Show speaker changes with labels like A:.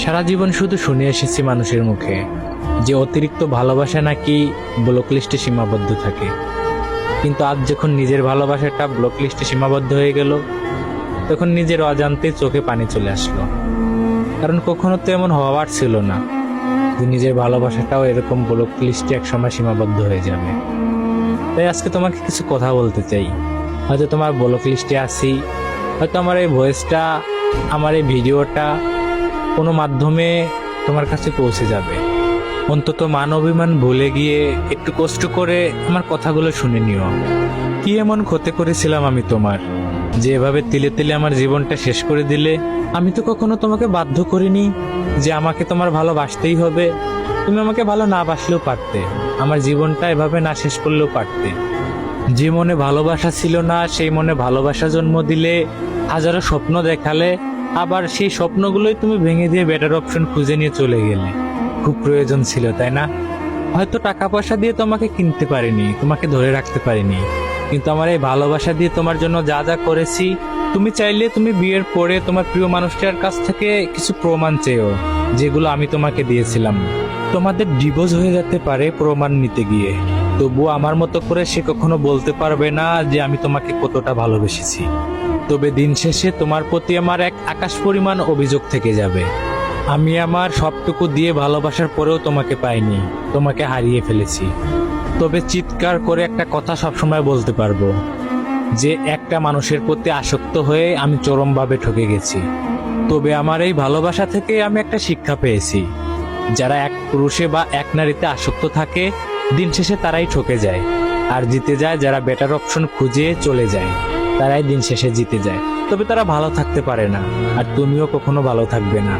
A: সারা জীবন শুধু শুনে এসেছি মানুষের মুখে যে অতিরিক্ত ভালোবাসা নাকি ব্লক লিস্টে সীমাবদ্ধ থাকে, কিন্তু আজ যখন নিজের ভালোবাসাটা ব্লক লিস্টে সীমাবদ্ধ হয়ে গেল, তখন নিজের অজান্তে চোখে পানি চলে আসলো। কারণ কখনো তো এমন হওয়ার ছিল না যে নিজের ভালোবাসাটাও এরকম ব্লক লিস্টে একসময় সীমাবদ্ধ হয়ে যাবে। তাই আজকে তোমাকে কিছু কথা বলতে চাই। হয়তো তোমার ব্লক লিস্টে আছি, হয়তো আমার এই ভয়েসটা, আমার এই ভিডিওটা কোনো মাধ্যমে তোমার কাছে পৌঁছে যাবে। অন্তত মান অভিমান ভুলে গিয়ে একটু কষ্ট করে আমার কথাগুলো শুনে নিও। কি এমন ক্ষতি করেছিলাম আমি তোমার, যে এভাবে তিলে তিলে আমার জীবনটা শেষ করে দিলে? আমি তো কখনো তোমাকে বাধ্য করিনি যে আমাকে তোমার ভালোবাসতেই হবে। তুমি আমাকে ভালো না বাসলেও পারতে, আমার জীবনটা এভাবে না শেষ করলেও পারতে। যে মনে ভালোবাসা ছিল না সেই মনে ভালোবাসা জন্ম দিলে, হাজারো স্বপ্ন দেখালে, আবার সেই স্বপ্নগুলোই তুমি ভেঙে দিয়ে বেটার অপশন খুঁজে নিয়ে চলে গেলে। খুব প্রয়োজন ছিল, তাই না? হয়তো টাকা পয়সা দিয়ে তোমাকে কিনতে পারিনি, তোমাকে ধরে রাখতে পারিনি, কিন্তু আমার এই ভালোবাসা দিয়ে তোমার জন্য যা যা করেছি, তুমি চাইলে তুমি বিয়ের পরে তোমার প্রিয় মানুষটার কাছ থেকে কিছু প্রমাণ চেয়েও, যেগুলো আমি তোমাকে দিয়েছিলাম। তোমাদের ডিভোর্স হয়ে যেতে পারে প্রমাণ নিতে গিয়ে, তবুও আমার মতো করে সে কখনো বলতে পারবে না যে আমি তোমাকে কতটা ভালোবেসেছি। তবে দিন শেষে তোমার প্রতি আমার এক আকাশ পরিমাণ অভিযোগ থেকে যাবে। আমি আমার সবটুকু দিয়ে ভালোবাসার পরেও তোমাকে পাইনি, তোমাকে হারিয়ে ফেলেছি। তবে চিৎকার করে একটা কথা সবসময় বলতে পারবো যে একটা মানুষের প্রতি আসক্ত হয়ে আমি চরমভাবে ঠকে গেছি। তবে আমার এই ভালোবাসা থেকে আমি একটা শিক্ষা পেয়েছি, যারা এক পুরুষে বা এক নারীতে আসক্ত থাকে, দিন শেষে তারাই ঠকে যায়। আর জিতে যায় যারা বেটার অপশন খুঁজে চলে যায়, তারাই দিন শেষে জিতে যায়। তবে তারা ভালো থাকতে পারে না, আর তুমিও কখনো ভালো থাকবে না।